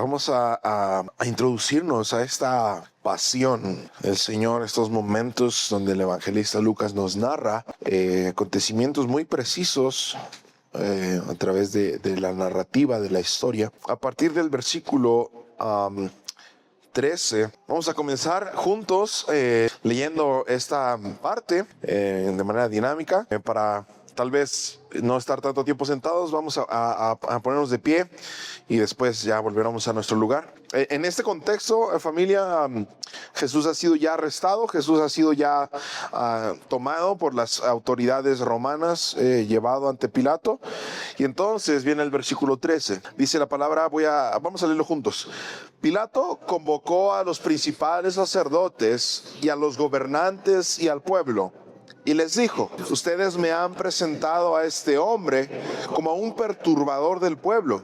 Vamos a introducirnos a esta pasión del Señor, estos momentos donde el evangelista Lucas nos narra acontecimientos muy precisos a través de la narrativa de la historia. A partir del versículo 13, vamos a comenzar juntos leyendo esta parte de manera dinámica para tal vez no estar tanto tiempo sentados. Vamos a ponernos de pie y después ya volveremos a nuestro lugar. En este contexto, familia, Jesús ha sido ya arrestado, Jesús ha sido ya tomado por las autoridades romanas, llevado ante Pilato. Y entonces viene el versículo 13. Dice la palabra, vamos a leerlo juntos. Pilato convocó a los principales sacerdotes y a los gobernantes y al pueblo. Y les dijo: ustedes me han presentado a este hombre como a un perturbador del pueblo,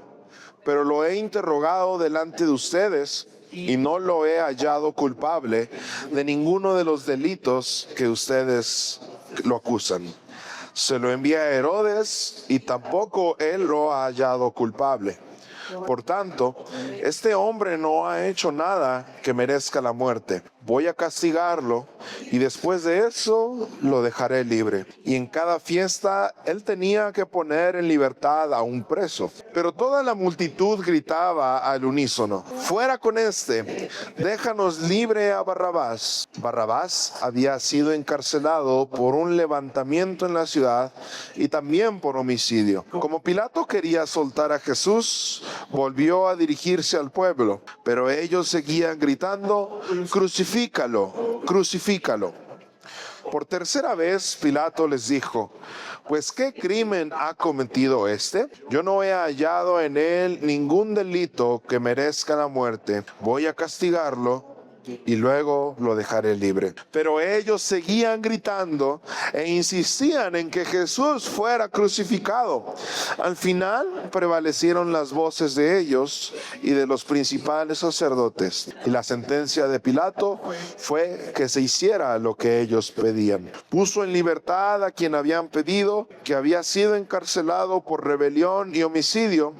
pero lo he interrogado delante de ustedes y no lo he hallado culpable de ninguno de los delitos que ustedes lo acusan. Se lo envía a Herodes y tampoco él lo ha hallado culpable. Por tanto, este hombre no ha hecho nada que merezca la muerte. Voy a castigarlo y después de eso lo dejaré libre. Y en cada fiesta él tenía que poner en libertad a un preso. Pero toda la multitud gritaba al unísono: fuera con este, déjanos libre a Barrabás. Barrabás había sido encarcelado por un levantamiento en la ciudad y también por homicidio. Como Pilato quería soltar a Jesús, volvió a dirigirse al pueblo, pero ellos seguían gritando: crucifícalo, crucifícalo. Por tercera vez Pilato les dijo: pues ¿qué crimen ha cometido este? Yo no he hallado en él ningún delito que merezca la muerte. Voy a castigarlo y luego lo dejaré libre. Pero ellos seguían gritando e insistían en que Jesús fuera crucificado. Al final prevalecieron las voces de ellos y de los principales sacerdotes, y la sentencia de Pilato fue que se hiciera lo que ellos pedían. Puso en libertad a quien habían pedido, que había sido encarcelado por rebelión y homicidio,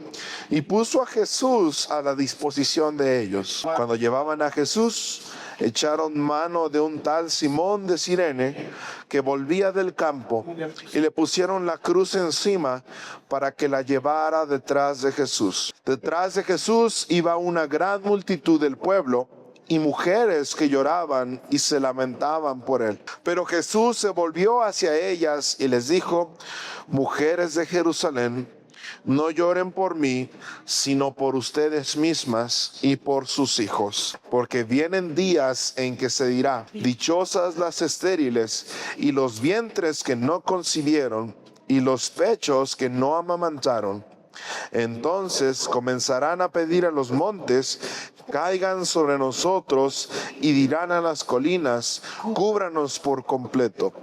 y puso a Jesús a la disposición de ellos. Cuando llevaban a Jesús, echaron mano de un tal Simón de Cirene que volvía del campo y le pusieron la cruz encima para que la llevara detrás de Jesús. Detrás de Jesús iba una gran multitud del pueblo y mujeres que lloraban y se lamentaban por él. Pero Jesús se volvió hacia ellas y les dijo: mujeres de Jerusalén, no lloren por mí, sino por ustedes mismas y por sus hijos. Porque vienen días en que se dirá: dichosas las estériles y los vientres que no concibieron y los pechos que no amamantaron. Entonces comenzarán a pedir a los montes: caigan sobre nosotros, y dirán a las colinas: cúbranos por completo.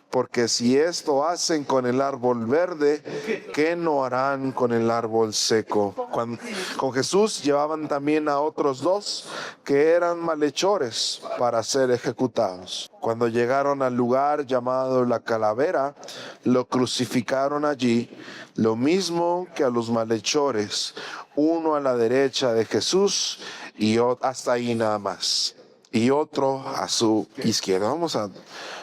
Porque si esto hacen con el árbol verde, ¿qué no harán con el árbol seco? Con Jesús llevaban también a otros dos que eran malhechores para ser ejecutados. Cuando llegaron al lugar llamado la Calavera, lo crucificaron allí, lo mismo que a los malhechores, uno a la derecha de Jesús y hasta ahí nada más, y otro a su izquierda. Vamos a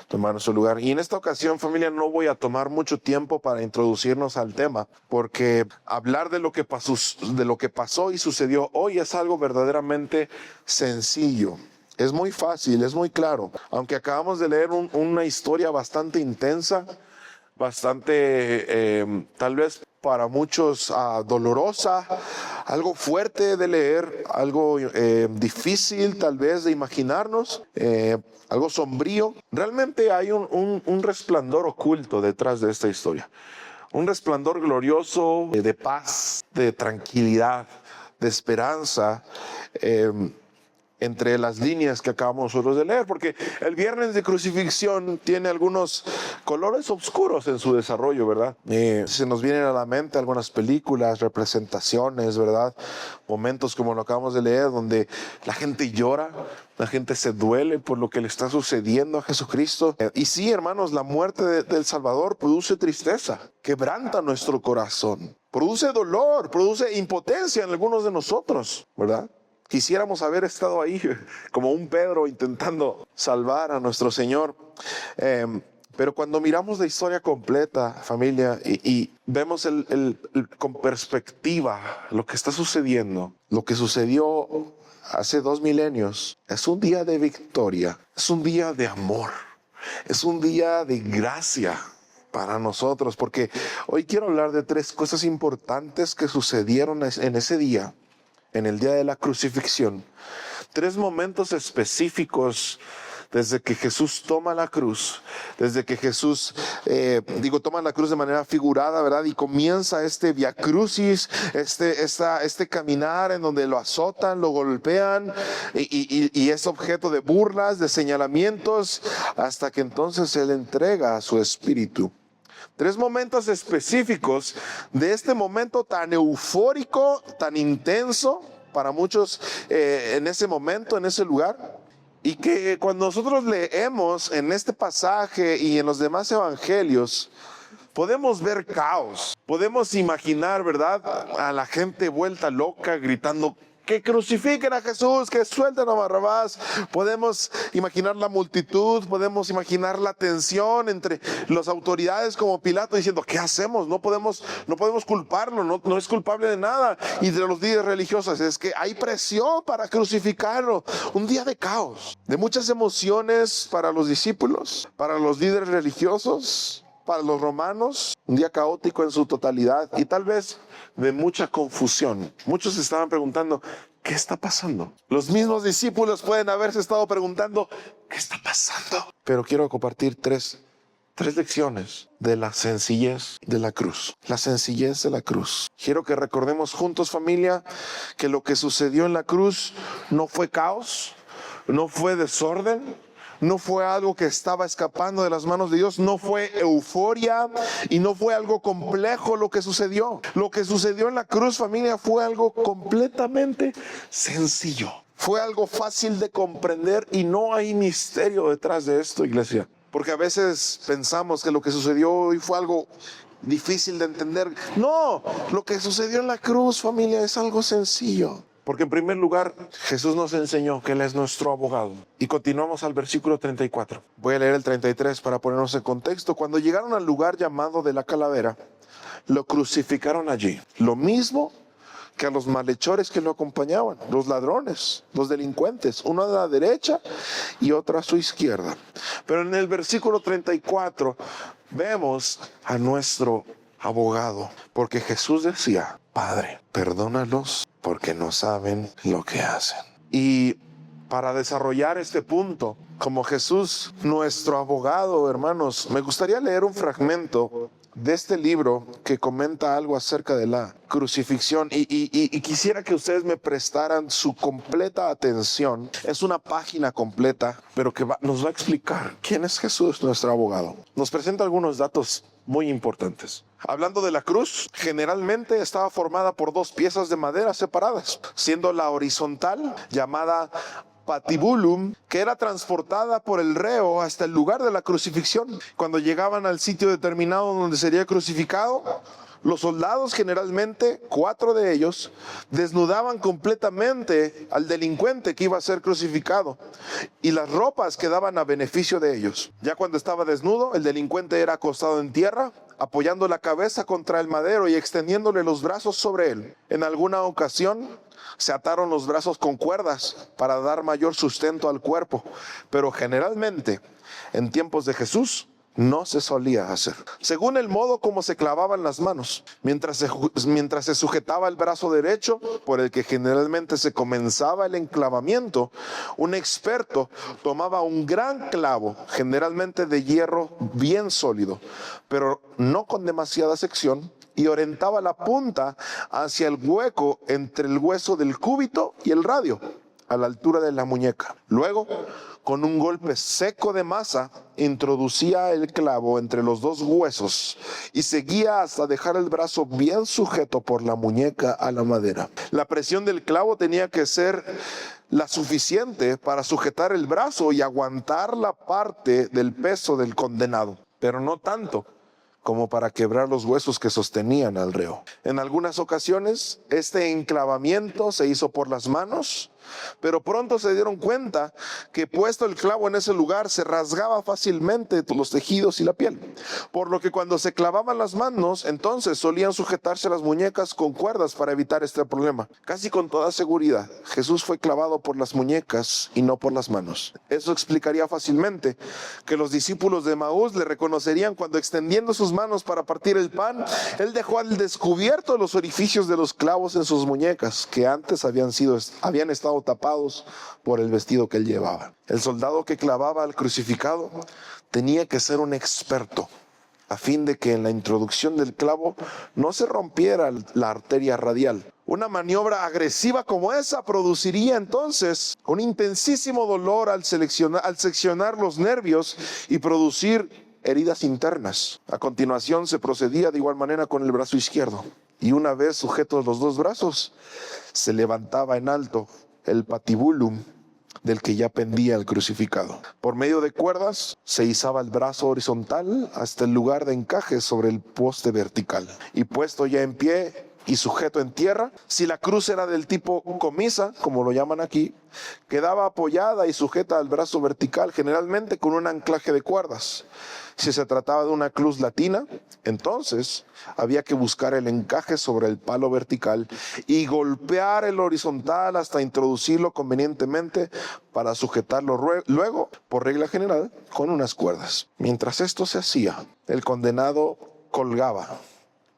tomar nuestro lugar. Y en esta ocasión, familia, no voy a tomar mucho tiempo para introducirnos al tema, porque hablar de lo que pasó y sucedió hoy es algo verdaderamente sencillo. Es muy fácil, es muy claro. Aunque acabamos de leer una historia bastante intensa, bastante tal vez para muchos dolorosa, algo fuerte de leer, algo difícil tal vez de imaginarnos, algo sombrío. Realmente hay un resplandor oculto detrás de esta historia, un resplandor glorioso de paz, de tranquilidad, de esperanza, entre las líneas que acabamos nosotros de leer, porque el viernes de crucifixión tiene algunos colores oscuros en su desarrollo, ¿verdad? Se nos vienen a la mente algunas películas, representaciones, ¿verdad? Momentos como lo acabamos de leer, donde la gente llora, la gente se duele por lo que le está sucediendo a Jesucristo. Y sí, hermanos, la muerte del Salvador produce tristeza, quebranta nuestro corazón, produce dolor, produce impotencia en algunos de nosotros, ¿verdad? Quisiéramos haber estado ahí como un Pedro intentando salvar a nuestro Señor. Pero cuando miramos la historia completa, familia, y vemos con perspectiva lo que está sucediendo, lo que sucedió hace 2 milenios, es un día de victoria, es un día de amor, es un día de gracia para nosotros, porque hoy quiero hablar de 3 cosas importantes que sucedieron en ese día, en el día de la crucifixión. 3 momentos específicos desde que Jesús toma la cruz, desde que Jesús, toma la cruz de manera figurada, ¿verdad? Y comienza este via crucis, este caminar en donde lo azotan, lo golpean y es objeto de burlas, de señalamientos, hasta que entonces Él entrega a su espíritu. 3 momentos específicos de este momento tan eufórico, tan intenso para muchos en ese momento, en ese lugar. Y que cuando nosotros leemos en este pasaje y en los demás evangelios, podemos ver caos. Podemos imaginar, ¿verdad?, a la gente vuelta loca gritando: que crucifiquen a Jesús, que suelten a Barrabás. Podemos imaginar la multitud, podemos imaginar la tensión entre las autoridades como Pilato diciendo: ¿qué hacemos? No podemos culparlo, no es culpable de nada. Y de los líderes religiosos: es que hay presión para crucificarlo. Un día de caos, de muchas emociones para los discípulos, para los líderes religiosos, para los romanos. Un día caótico en su totalidad y tal vez de mucha confusión. Muchos se estaban preguntando: ¿qué está pasando? Los mismos discípulos pueden haberse estado preguntando: ¿qué está pasando? Pero quiero compartir tres lecciones de la sencillez de la cruz. La sencillez de la cruz. Quiero que recordemos juntos, familia, que lo que sucedió en la cruz no fue caos, no fue desorden, no fue algo que estaba escapando de las manos de Dios, no fue euforia y no fue algo complejo lo que sucedió. Lo que sucedió en la cruz, familia, fue algo completamente sencillo. Fue algo fácil de comprender y no hay misterio detrás de esto, iglesia. Porque a veces pensamos que lo que sucedió hoy fue algo difícil de entender. No, lo que sucedió en la cruz, familia, es algo sencillo. Porque en primer lugar, Jesús nos enseñó que Él es nuestro abogado. Y continuamos al versículo 34. Voy a leer el 33 para ponernos en contexto. Cuando llegaron al lugar llamado de la calavera, lo crucificaron allí. Lo mismo que a los malhechores que lo acompañaban, los ladrones, los delincuentes, uno a la derecha y otro a su izquierda. Pero en el versículo 34 vemos a nuestro abogado, porque Jesús decía: Padre, perdónalos porque no saben lo que hacen. Y para desarrollar este punto, como Jesús, nuestro abogado, hermanos, me gustaría leer un fragmento de este libro que comenta algo acerca de la crucifixión y quisiera que ustedes me prestaran su completa atención. Es una página completa, pero que nos va a explicar quién es Jesús, nuestro abogado. Nos presenta algunos datos muy importantes. Hablando de la cruz, generalmente estaba formada por 2 piezas de madera separadas, siendo la horizontal, llamada patibulum, que era transportada por el reo hasta el lugar de la crucifixión. Cuando llegaban al sitio determinado donde sería crucificado, los soldados, generalmente 4 de ellos, desnudaban completamente al delincuente que iba a ser crucificado y las ropas quedaban a beneficio de ellos. Ya cuando estaba desnudo, el delincuente era acostado en tierra, apoyando la cabeza contra el madero y extendiéndole los brazos sobre él. En alguna ocasión se ataron los brazos con cuerdas para dar mayor sustento al cuerpo, pero generalmente en tiempos de Jesús no se solía hacer. Según el modo como se clavaban las manos, mientras se sujetaba el brazo derecho, por el que generalmente se comenzaba el enclavamiento, un experto tomaba un gran clavo, generalmente de hierro bien sólido, pero no con demasiada sección, y orientaba la punta hacia el hueco entre el hueso del cúbito y el radio. a la altura de la muñeca. Luego, con un golpe seco de masa, introducía el clavo entre los dos huesos y seguía hasta dejar el brazo bien sujeto por la muñeca a la madera. La presión del clavo tenía que ser la suficiente para sujetar el brazo y aguantar la parte del peso del condenado, pero no tanto como para quebrar los huesos que sostenían al reo. En algunas ocasiones, este enclavamiento se hizo por las manos, pero pronto se dieron cuenta que puesto el clavo en ese lugar se rasgaba fácilmente los tejidos y la piel, por lo que cuando se clavaban las manos, entonces solían sujetarse las muñecas con cuerdas para evitar este problema. Casi con toda seguridad, Jesús fue clavado por las muñecas y no por las manos. Eso explicaría fácilmente que los discípulos de Emaús le reconocerían cuando, extendiendo sus manos para partir el pan, él dejó al descubierto los orificios de los clavos en sus muñecas, que antes habían estado tapados por el vestido que él llevaba. El soldado que clavaba al crucificado tenía que ser un experto, a fin de que en la introducción del clavo no se rompiera la arteria radial. Una maniobra agresiva como esa produciría entonces un intensísimo dolor al seccionar los nervios y producir heridas internas. A continuación se procedía de igual manera con el brazo izquierdo, y una vez sujetos los dos brazos, se levantaba en alto el patibulum del que ya pendía el crucificado. Por medio de cuerdas se izaba el brazo horizontal hasta el lugar de encaje sobre el poste vertical, y puesto ya en pie y sujeto en tierra, si la cruz era del tipo comisa, como lo llaman aquí, quedaba apoyada y sujeta al brazo vertical, generalmente con un anclaje de cuerdas. Si se trataba de una cruz latina, entonces había que buscar el encaje sobre el palo vertical y golpear el horizontal hasta introducirlo convenientemente para sujetarlo luego, por regla general, con unas cuerdas. Mientras esto se hacía, el condenado colgaba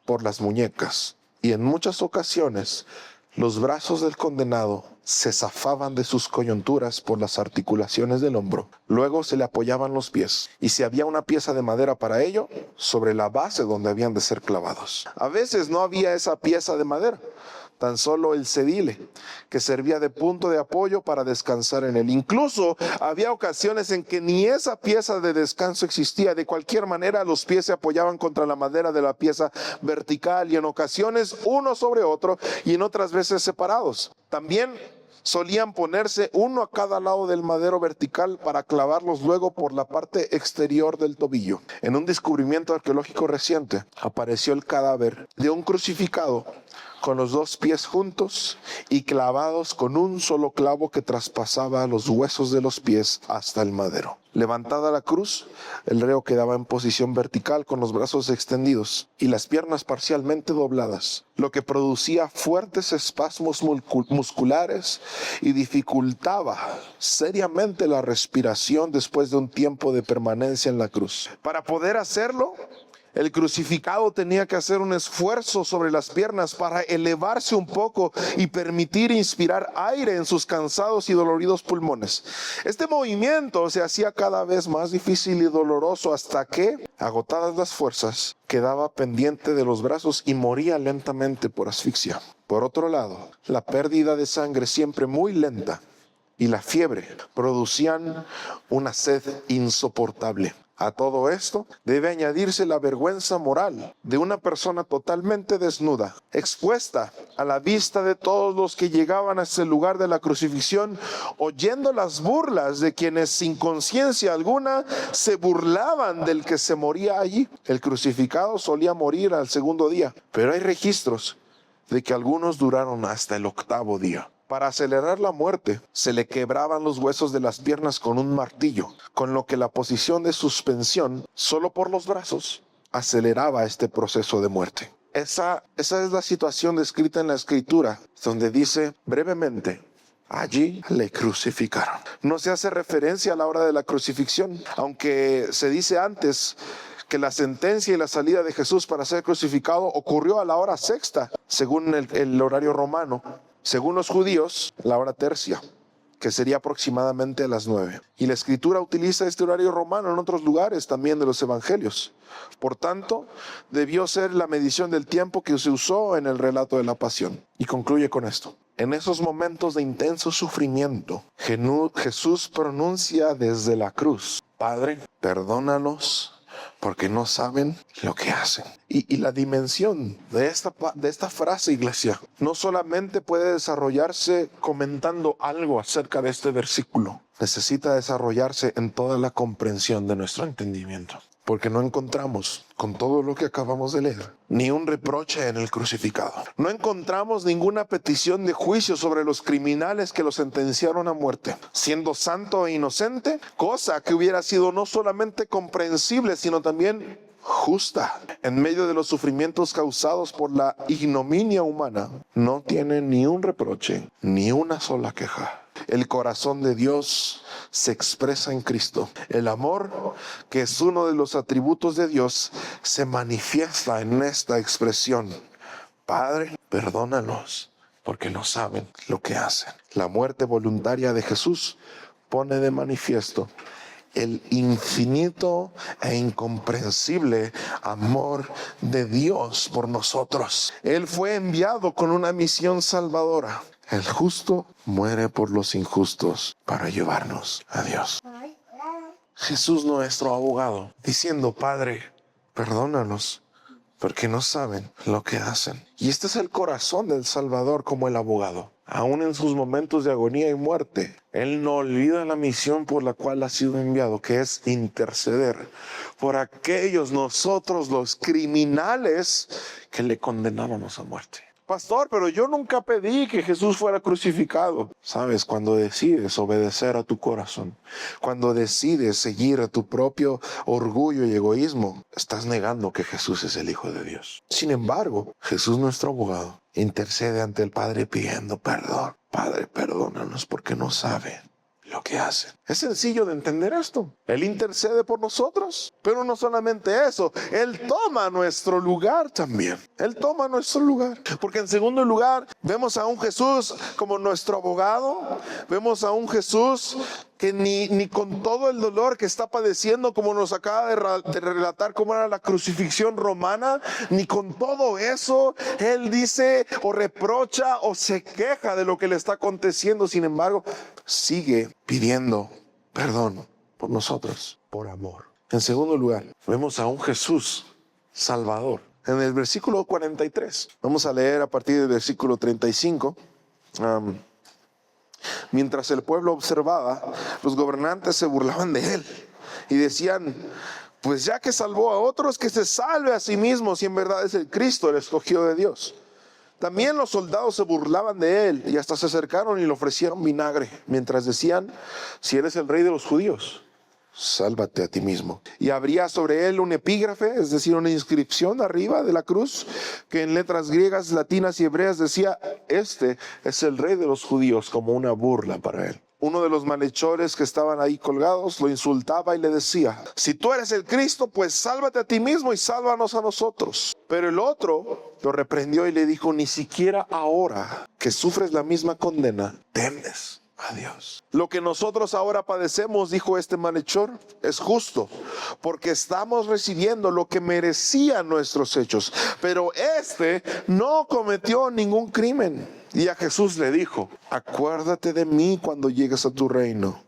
por las muñecas, y en muchas ocasiones los brazos del condenado se zafaban de sus coyunturas por las articulaciones del hombro. Luego se le apoyaban los pies, y si había una pieza de madera para ello, sobre la base donde habían de ser clavados. A veces no había esa pieza de madera, tan solo el cedile, que servía de punto de apoyo para descansar en él. Incluso había ocasiones en que ni esa pieza de descanso existía. De cualquier manera, los pies se apoyaban contra la madera de la pieza vertical, y en ocasiones uno sobre otro, y en otras veces separados. También solían ponerse uno a cada lado del madero vertical para clavarlos luego por la parte exterior del tobillo. En un descubrimiento arqueológico reciente, apareció el cadáver de un crucificado con los dos pies juntos y clavados con un solo clavo que traspasaba los huesos de los pies hasta el madero. Levantada la cruz, el reo quedaba en posición vertical con los brazos extendidos y las piernas parcialmente dobladas, lo que producía fuertes espasmos musculares y dificultaba seriamente la respiración después de un tiempo de permanencia en la cruz. Para poder hacerlo, el crucificado tenía que hacer un esfuerzo sobre las piernas para elevarse un poco y permitir inspirar aire en sus cansados y doloridos pulmones. Este movimiento se hacía cada vez más difícil y doloroso hasta que, agotadas las fuerzas, quedaba pendiente de los brazos y moría lentamente por asfixia. Por otro lado, la pérdida de sangre, siempre muy lenta, y la fiebre producían una sed insoportable. A todo esto debe añadirse la vergüenza moral de una persona totalmente desnuda, expuesta a la vista de todos los que llegaban a ese lugar de la crucifixión, oyendo las burlas de quienes sin conciencia alguna se burlaban del que se moría allí. El crucificado solía morir al segundo día, pero hay registros de que algunos duraron hasta el octavo día. Para acelerar la muerte, se le quebraban los huesos de las piernas con un martillo, con lo que la posición de suspensión, solo por los brazos, aceleraba este proceso de muerte. Esa es la situación descrita en la Escritura, donde dice brevemente: allí le crucificaron. No se hace referencia a la hora de la crucifixión, aunque se dice antes que la sentencia y la salida de Jesús para ser crucificado ocurrió a la hora sexta, según el horario romano. Según los judíos, la hora tercia. que sería aproximadamente a las 9. Y la Escritura utiliza este horario romano en otros lugares también de los evangelios. Por tanto, debió ser la medición del tiempo que se usó en el relato de la pasión. Y concluye con esto. En esos momentos de intenso sufrimiento, Jesús pronuncia desde la cruz: Padre, perdónalos, porque no saben lo que hacen. Y la dimensión de esta frase, iglesia, no solamente puede desarrollarse comentando algo acerca de este versículo, necesita desarrollarse en toda la comprensión de nuestro entendimiento. Porque no encontramos, con todo lo que acabamos de leer, ni un reproche en el crucificado. No encontramos ninguna petición de juicio sobre los criminales que lo sentenciaron a muerte, siendo santo e inocente, cosa que hubiera sido no solamente comprensible, sino también justa. En medio de los sufrimientos causados por la ignominia humana, no tiene ni un reproche, ni una sola queja. El corazón de Dios se expresa en Cristo. El amor, que es uno de los atributos de Dios, se manifiesta en esta expresión: Padre, perdónalos, porque no saben lo que hacen. La muerte voluntaria de Jesús pone de manifiesto el infinito e incomprensible amor de Dios por nosotros. Él fue enviado con una misión salvadora. El justo muere por los injustos para llevarnos a Dios. Jesús, nuestro abogado, diciendo: Padre, perdónalos, porque no saben lo que hacen. Y este es el corazón del Salvador como el abogado. Aún en sus momentos de agonía y muerte, Él no olvida la misión por la cual ha sido enviado, que es interceder por aquellos, nosotros los criminales, que le condenábamos a muerte. Pastor, pero yo nunca pedí que Jesús fuera crucificado. Sabes, cuando decides obedecer a tu corazón, cuando decides seguir a tu propio orgullo y egoísmo, estás negando que Jesús es el Hijo de Dios. Sin embargo, Jesús, nuestro abogado, intercede ante el Padre pidiendo perdón. Padre, perdónanos porque no saben lo que hacen. Es sencillo de entender esto. Él intercede por nosotros, pero no solamente eso, Él toma nuestro lugar también. Él toma nuestro lugar. Porque en segundo lugar, vemos a un Jesús como nuestro abogado. Vemos a un Jesús que ni con todo el dolor que está padeciendo, como nos acaba de relatar cómo era la crucifixión romana, ni con todo eso, Él dice o reprocha o se queja de lo que le está aconteciendo. Sin embargo, sigue pidiendo perdón por nosotros, por amor. En segundo lugar, vemos a un Jesús Salvador. En el versículo 43, vamos a leer a partir del versículo 35. Mientras el pueblo observaba, los gobernantes se burlaban de él y decían: pues ya que salvó a otros, que se salve a sí mismo, si en verdad es el Cristo, el escogido de Dios. También los soldados se burlaban de él y hasta se acercaron y le ofrecieron vinagre, mientras decían: si eres el rey de los judíos, sálvate a ti mismo. Y habría sobre él un epígrafe, es decir, una inscripción arriba de la cruz, que en letras griegas, latinas y hebreas decía: este es el rey de los judíos, como una burla para él. Uno de los malhechores que estaban ahí colgados lo insultaba y le decía: si tú eres el Cristo, pues sálvate a ti mismo y sálvanos a nosotros. Pero el otro lo reprendió y le dijo: ni siquiera ahora que sufres la misma condena, temes a Dios. Lo que nosotros ahora padecemos, dijo este malhechor, es justo, porque estamos recibiendo lo que merecían nuestros hechos. Pero este no cometió ningún crimen. Y a Jesús le dijo: acuérdate de mí cuando llegues a tu reino.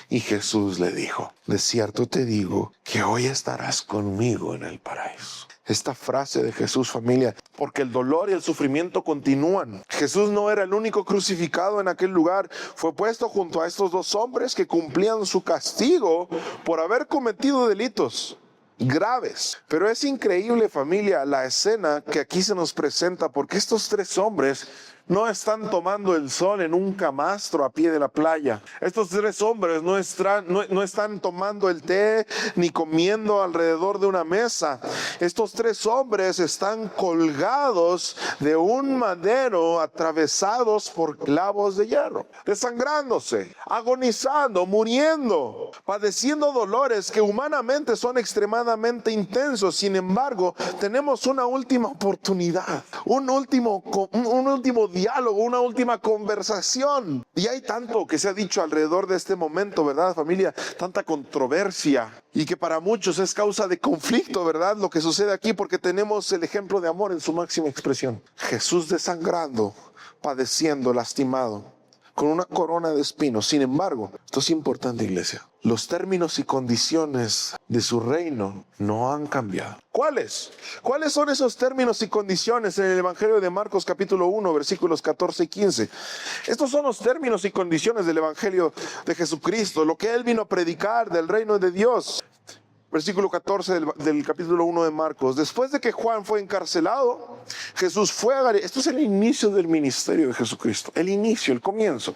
Y Jesús le dijo: de cierto te digo que hoy estarás conmigo en el paraíso. Esta frase de Jesús, familia, porque el dolor y el sufrimiento continúan. Jesús no era el único crucificado en aquel lugar. Fue puesto junto a estos dos hombres que cumplían su castigo por haber cometido delitos graves. Pero es increíble, familia, la escena que aquí se nos presenta, porque estos tres hombres no están tomando el sol en un camastro a pie de la playa. Estos tres hombres no están tomando el té ni comiendo alrededor de una mesa. Estos tres hombres están colgados de un madero, atravesados por clavos de hierro, desangrándose, agonizando, muriendo, padeciendo dolores que humanamente son extremadamente extremadamente intenso. Sin embargo, tenemos una última oportunidad, un último diálogo, una última conversación. Y hay tanto que se ha dicho alrededor de este momento, ¿verdad, familia? Tanta controversia, y que para muchos es causa de conflicto, ¿verdad? Lo que sucede aquí, porque tenemos el ejemplo de amor en su máxima expresión. Jesús desangrando, padeciendo, lastimado, con una corona de espinos. Sin embargo, esto es importante, iglesia, los términos y condiciones de su reino no han cambiado. ¿Cuáles? ¿Cuáles son esos términos y condiciones en el Evangelio de Marcos capítulo 1, versículos 14 y 15? Estos son los términos y condiciones del Evangelio de Jesucristo, lo que Él vino a predicar del reino de Dios. Versículo 14 del capítulo 1 de Marcos. Después de que Juan fue encarcelado, Jesús fue a Galilea. Esto es el inicio del ministerio de Jesucristo. El inicio, el comienzo.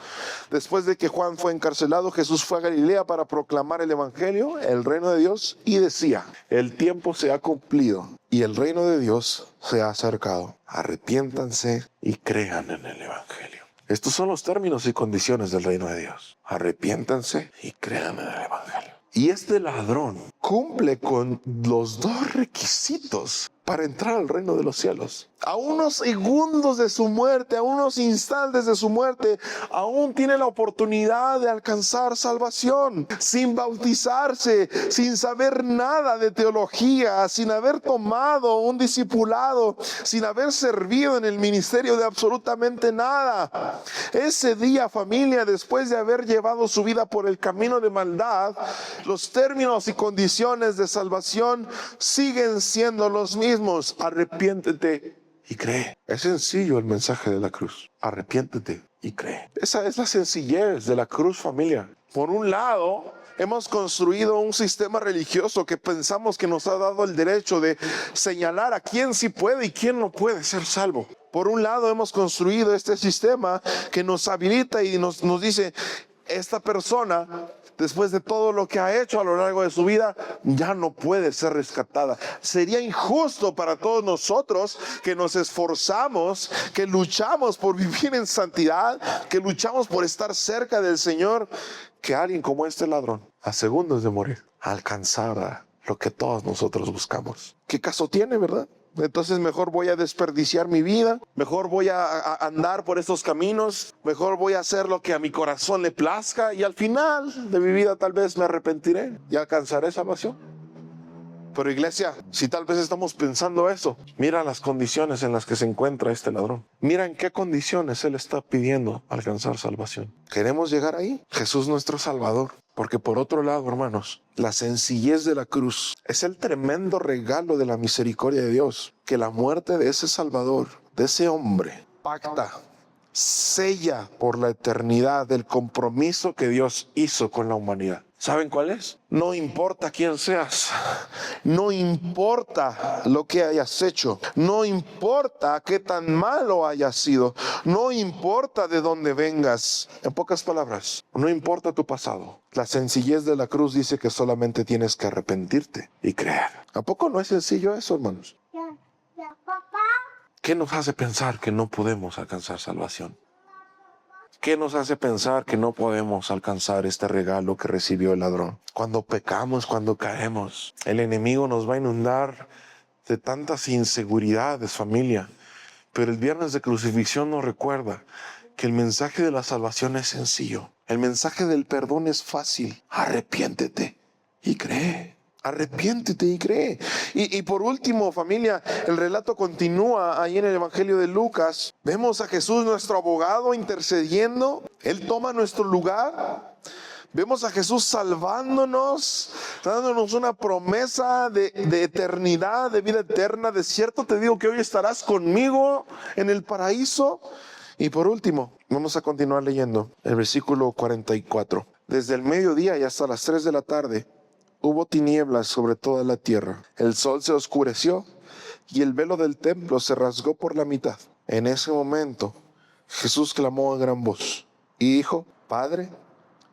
Después de que Juan fue encarcelado, Jesús fue a Galilea para proclamar el evangelio, el reino de Dios, y decía: el tiempo se ha cumplido y el reino de Dios se ha acercado. Arrepiéntanse y crean en el evangelio. Estos son los términos y condiciones del reino de Dios. Arrepiéntanse y crean en el evangelio. Y este ladrón cumple con los dos requisitos para entrar al reino de los cielos. A unos segundos de su muerte, a unos instantes de su muerte, aún tiene la oportunidad de alcanzar salvación, sin bautizarse, sin saber nada de teología, sin haber tomado un discipulado, sin haber servido en el ministerio de absolutamente nada. Ese día, familia, después de haber llevado su vida por el camino de maldad, los términos y condiciones de salvación siguen siendo los mismos. Arrepiéntete y cree. Es sencillo el mensaje de la cruz. Arrepiéntete y cree. Esa es la sencillez de la cruz, familia. Por un lado, hemos construido un sistema religioso que pensamos que nos ha dado el derecho de señalar a quién sí puede y quién no puede ser salvo. Por un lado, hemos construido este sistema que nos habilita y nos dice: esta persona, después de todo lo que ha hecho a lo largo de su vida, ya no puede ser rescatada. Sería injusto para todos nosotros que nos esforzamos, que luchamos por vivir en santidad, que luchamos por estar cerca del Señor, que alguien como este ladrón, a segundos de morir, alcanzara lo que todos nosotros buscamos. ¿Qué caso tiene, verdad? Entonces mejor voy a desperdiciar mi vida, mejor voy a andar por estos caminos, mejor voy a hacer lo que a mi corazón le plazca, y al final de mi vida tal vez me arrepentiré y alcanzaré salvación. Pero, iglesia, si tal vez estamos pensando eso, mira las condiciones en las que se encuentra este ladrón. Mira en qué condiciones él está pidiendo alcanzar salvación. ¿Queremos llegar ahí? Jesús nuestro Salvador. Porque por otro lado, hermanos, la sencillez de la cruz es el tremendo regalo de la misericordia de Dios. Que la muerte de ese Salvador, de ese hombre, pacta, sella por la eternidad el compromiso que Dios hizo con la humanidad. ¿Saben cuál es? No importa quién seas, no importa lo que hayas hecho, no importa qué tan malo hayas sido, no importa de dónde vengas. En pocas palabras, no importa tu pasado. La sencillez de la cruz dice que solamente tienes que arrepentirte y creer. ¿A poco no es sencillo eso, hermanos? ¿Qué nos hace pensar que no podemos alcanzar salvación? ¿Qué nos hace pensar que no podemos alcanzar este regalo que recibió el ladrón? Cuando pecamos, cuando caemos, el enemigo nos va a inundar de tantas inseguridades, familia. Pero el viernes de crucifixión nos recuerda que el mensaje de la salvación es sencillo. El mensaje del perdón es fácil. Arrepiéntete y cree. Arrepiéntete y cree. Y por último, familia, el relato continúa ahí en el Evangelio de Lucas. Vemos a Jesús, nuestro abogado, intercediendo. Él toma nuestro lugar. Vemos a Jesús salvándonos, dándonos una promesa de eternidad, de vida eterna. De cierto te digo que hoy estarás conmigo en el paraíso. Y por último, vamos a continuar leyendo el versículo 44. Desde el mediodía y hasta las 3 de la tarde, hubo tinieblas sobre toda la tierra. El sol se oscureció y el velo del templo se rasgó por la mitad. En ese momento, Jesús clamó a gran voz y dijo: Padre,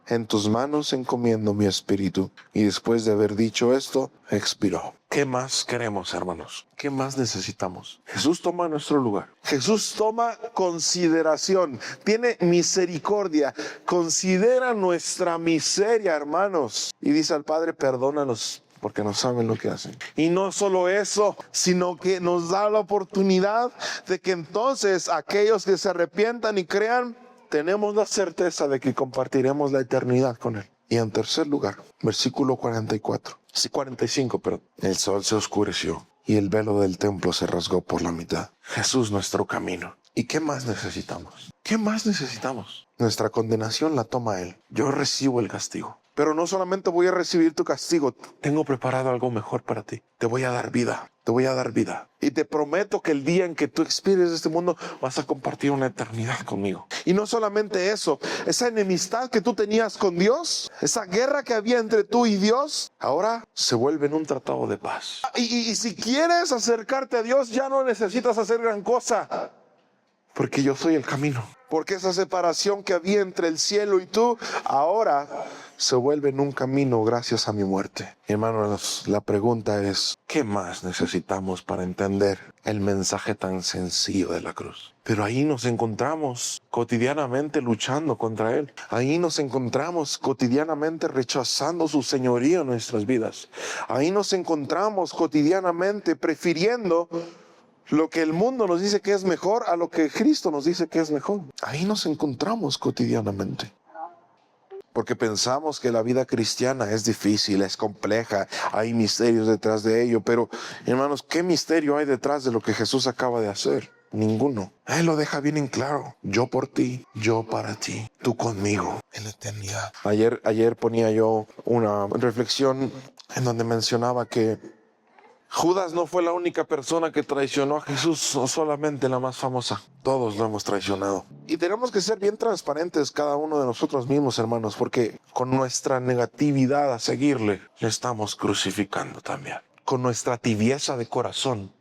en tus manos encomiendo mi espíritu. Y después de haber dicho esto, expiró. ¿Qué más queremos, hermanos? ¿Qué más necesitamos? Jesús toma nuestro lugar. Jesús toma consideración, tiene misericordia, considera nuestra miseria, hermanos. Y dice al Padre: perdónalos, porque no saben lo que hacen. Y no solo eso, sino que nos da la oportunidad de que entonces aquellos que se arrepientan y crean, tenemos la certeza de que compartiremos la eternidad con Él. Y en tercer lugar, versículo 45, perdón. El sol se oscureció y el velo del templo se rasgó por la mitad. Jesús, nuestro camino. ¿Y qué más necesitamos? ¿Qué más necesitamos? Nuestra condenación la toma Él. Yo recibo el castigo. Pero no solamente voy a recibir tu castigo, tengo preparado algo mejor para ti. Te voy a dar vida, te voy a dar vida. Y te prometo que el día en que tú expires de este mundo, vas a compartir una eternidad conmigo. Y no solamente eso, esa enemistad que tú tenías con Dios, esa guerra que había entre tú y Dios, ahora se vuelve en un tratado de paz. Y si quieres acercarte a Dios, ya no necesitas hacer gran cosa, porque yo soy el camino. Porque esa separación que había entre el cielo y tú, ahora se vuelve en un camino gracias a mi muerte. Hermanos, la pregunta es, ¿qué más necesitamos para entender el mensaje tan sencillo de la cruz? Pero ahí nos encontramos cotidianamente luchando contra Él. Ahí nos encontramos cotidianamente rechazando su señorío en nuestras vidas. Ahí nos encontramos cotidianamente prefiriendo lo que el mundo nos dice que es mejor a lo que Cristo nos dice que es mejor. Ahí nos encontramos cotidianamente. Porque pensamos que la vida cristiana es difícil, es compleja, hay misterios detrás de ello. Pero, hermanos, ¿qué misterio hay detrás de lo que Jesús acaba de hacer? Ninguno. Él lo deja bien en claro. Yo por ti, yo para ti, tú conmigo en la eternidad. Ayer ponía yo una reflexión en donde mencionaba que Judas no fue la única persona que traicionó a Jesús, no solamente la más famosa. Todos lo hemos traicionado. Y tenemos que ser bien transparentes cada uno de nosotros mismos, hermanos, porque con nuestra negatividad a seguirle, le estamos crucificando también. Con nuestra tibieza de corazón,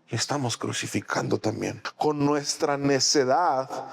le estamos crucificando también. Con nuestra necedad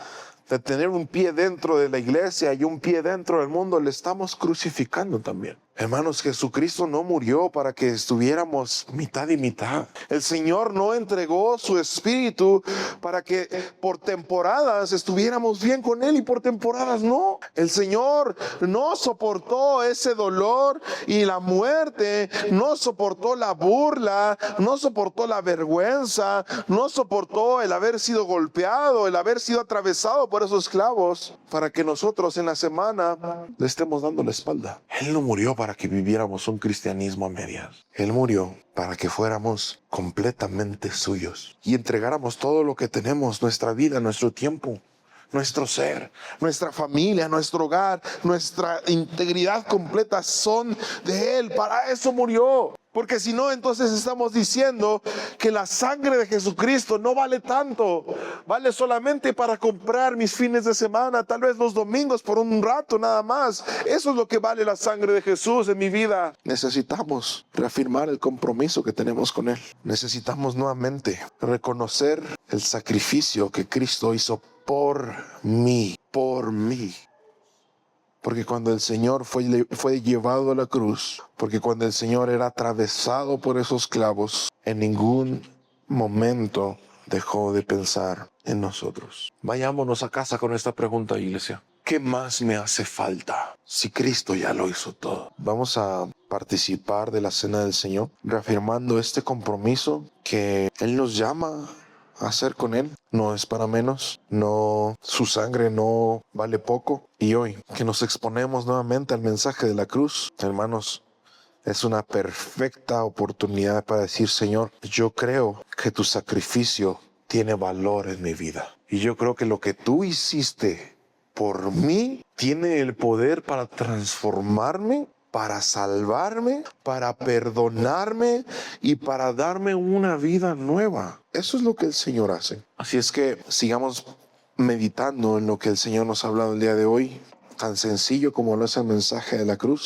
de tener un pie dentro de la iglesia y un pie dentro del mundo, le estamos crucificando también. Hermanos, Jesucristo no murió para que estuviéramos mitad y mitad. El Señor no entregó su espíritu para que por temporadas estuviéramos bien con Él y por temporadas no. El Señor no soportó ese dolor y la muerte, no soportó la burla, no soportó la vergüenza, no soportó el haber sido golpeado, el haber sido atravesado por esos clavos, para que nosotros en la semana le estemos dando la espalda. Él no murió para que viviéramos un cristianismo a medias. Él murió para que fuéramos completamente suyos y entregáramos todo lo que tenemos, nuestra vida, nuestro tiempo, nuestro ser, nuestra familia, nuestro hogar, nuestra integridad completa son de Él. Para eso murió. Porque si no, entonces estamos diciendo que la sangre de Jesucristo no vale tanto. Vale solamente para comprar mis fines de semana, tal vez los domingos por un rato nada más. Eso es lo que vale la sangre de Jesús en mi vida. Necesitamos reafirmar el compromiso que tenemos con Él. Necesitamos nuevamente reconocer el sacrificio que Cristo hizo por mí, por mí. Porque cuando el Señor fue llevado a la cruz, porque cuando el Señor era atravesado por esos clavos, en ningún momento dejó de pensar en nosotros. Vayámonos a casa con esta pregunta, iglesia. ¿Qué más me hace falta si Cristo ya lo hizo todo? Vamos a participar de la cena del Señor, reafirmando este compromiso que Él nos llama a hacer con Él. No es para menos, no, su sangre no vale poco. Y hoy que nos exponemos nuevamente al mensaje de la cruz, hermanos, es una perfecta oportunidad para decir: Señor, yo creo que tu sacrificio tiene valor en mi vida. Y yo creo que lo que tú hiciste por mí tiene el poder para transformarme, para salvarme, para perdonarme y para darme una vida nueva. Eso es lo que el Señor hace. Así es que sigamos meditando en lo que el Señor nos ha hablado el día de hoy, tan sencillo como lo es el mensaje de la cruz.